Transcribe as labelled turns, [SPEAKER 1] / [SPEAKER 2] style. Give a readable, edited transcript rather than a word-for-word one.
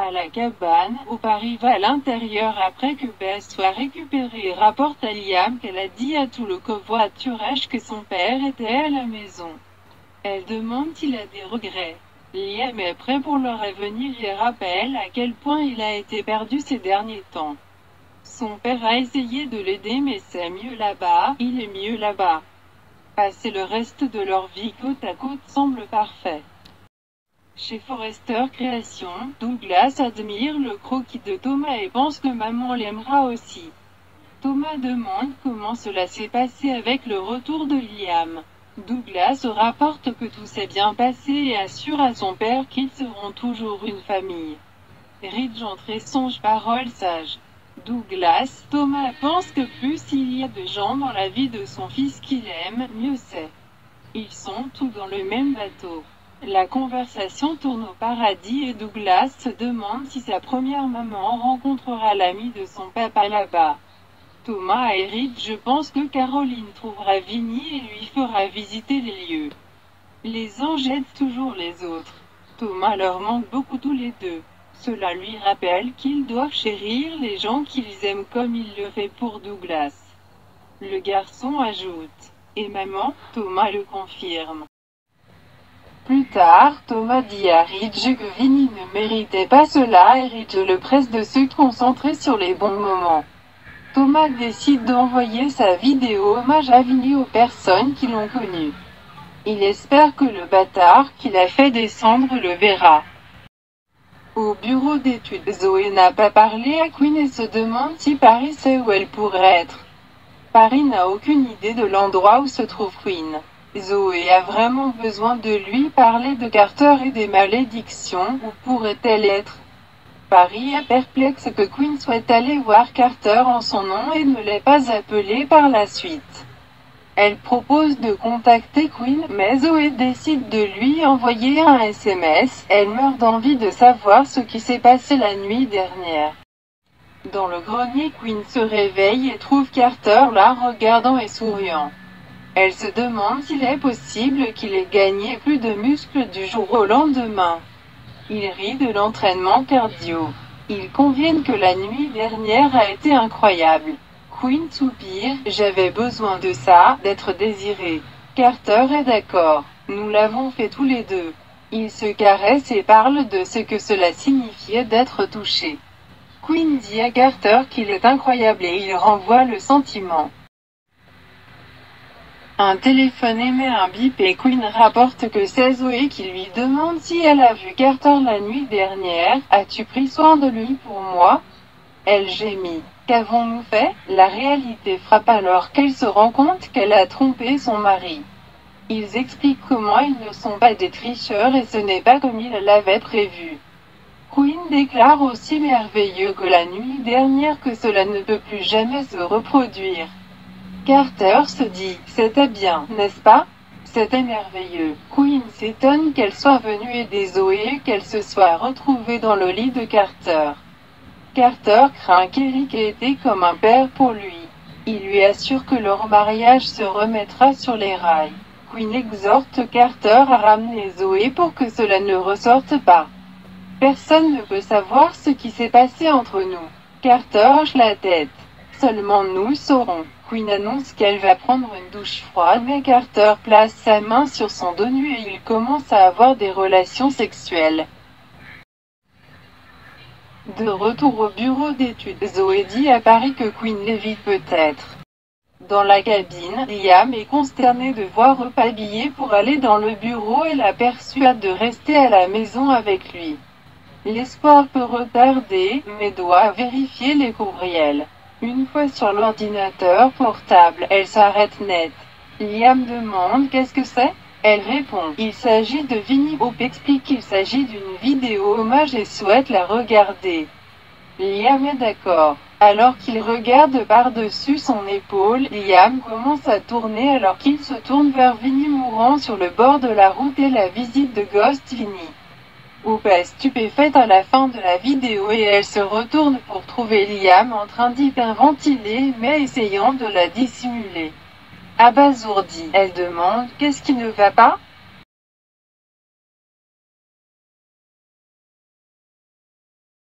[SPEAKER 1] à la cabane, Hope arrive à l'intérieur après que Bess soit récupérée et rapporte à Liam qu'elle a dit à tout le covoiturage que son père était à la maison. Elle demande s'il a des regrets. Liam est prêt pour leur revenir et rappelle à quel point il a été perdu ces derniers temps. Son père a essayé de l'aider mais c'est mieux là-bas, il est mieux là-bas. Passer le reste de leur vie côte à côte semble parfait. Chez Forrester Créations, Douglas admire le croquis de Thomas et pense que maman l'aimera aussi. Thomas demande comment cela s'est passé avec le retour de Liam. Douglas rapporte que tout s'est bien passé et assure à son père qu'ils seront toujours une famille. Ridge entre et songe paroles sages. Douglas, Thomas pense que plus il y a de gens dans la vie de son fils qu'il aime, mieux c'est. Ils sont tous dans le même bateau. La conversation tourne au paradis et Douglas se demande si sa première maman rencontrera l'ami de son papa là-bas. Thomas et Ridge pensent que Caroline trouvera Vinny et lui fera visiter les lieux. Les anges aident toujours les autres. Thomas leur manque beaucoup tous les deux. Cela lui rappelle qu'ils doivent chérir les gens qu'ils aiment comme il le fait pour Douglas. Le garçon ajoute « Et maman ?» Thomas le confirme. Plus tard, Thomas dit à Ridge que Vinny ne méritait pas cela et Ridge le presse de se concentrer sur les bons moments. Thomas décide d'envoyer sa vidéo hommage à Vinny aux personnes qui l'ont connu. Il espère que le bâtard qu'il a fait descendre le verra. Au bureau d'études, Zoé n'a pas parlé à Quinn et se demande si Paris sait où elle pourrait être. Paris n'a aucune idée de l'endroit où se trouve Quinn. Zoé a vraiment besoin de lui parler de Carter et des malédictions. Où pourrait-elle être? Paris est perplexe que Quinn souhaite aller voir Carter en son nom et ne l'ait pas appelé par la suite. Elle propose de contacter Quinn, mais Zoé décide de lui envoyer un SMS. Elle meurt d'envie de savoir ce qui s'est passé la nuit dernière. Dans le grenier, Quinn se réveille et trouve Carter là regardant et souriant. Elle se demande s'il est possible qu'il ait gagné plus de muscles du jour au lendemain. Il rit de l'entraînement cardio. Ils conviennent que la nuit dernière a été incroyable. Quinn soupire, j'avais besoin de ça, d'être désiré. Carter est d'accord. Nous l'avons fait tous les deux. Ils se caressent et parlent de ce que cela signifiait d'être touché. Quinn dit à Carter qu'il est incroyable et il renvoie le sentiment. Un téléphone émet un bip et Quinn rapporte que c'est Zoé qui lui demande si elle a vu Carter la nuit dernière. As-tu pris soin de lui pour moi? Elle gémit. Qu'avons-nous fait? La réalité frappe alors qu'elle se rend compte qu'elle a trompé son mari. Ils expliquent comment ils ne sont pas des tricheurs et ce n'est pas comme ils l'avaient prévu. Quinn déclare aussi merveilleux que la nuit dernière que cela ne peut plus jamais se reproduire. Carter se dit, c'était bien, n'est-ce pas? C'était merveilleux. Quinn s'étonne qu'elle soit venue aider Zoé et qu'elle se soit retrouvée dans le lit de Carter. Carter craint qu'Eric ait été comme un père pour lui. Il lui assure que leur mariage se remettra sur les rails. Quinn exhorte Carter à ramener Zoé pour que cela ne ressorte pas. Personne ne peut savoir ce qui s'est passé entre nous. Carter hoche la tête. Seulement nous saurons. Quinn annonce qu'elle va prendre une douche froide mais Carter place sa main sur son dos nu et ils commencent à avoir des relations sexuelles. De retour au bureau d'études, Zoé dit à Paris que Quinn l'évite peut-être. Dans la cabine, Liam est consterné de voir Hope habillée pour aller dans le bureau et la persuade de rester à la maison avec lui. L'espoir peut retarder, mais doit vérifier les courriels. Une fois sur l'ordinateur portable, elle s'arrête net. Liam demande qu'est-ce que c'est? Elle répond, il s'agit de Vinny. Hope explique qu'il s'agit d'une vidéo hommage et souhaite la regarder. Liam est d'accord. Alors qu'il regarde par-dessus son épaule, Liam commence à tourner alors qu'il se tourne vers Vinny mourant sur le bord de la route et la visite de Ghost Vinny. Hope est stupéfaite à la fin de la vidéo et elle se retourne pour trouver Liam en train d'hyperventiler mais essayant de la dissimuler. Abasourdie, elle demande « Qu'est-ce qui ne va pas ?»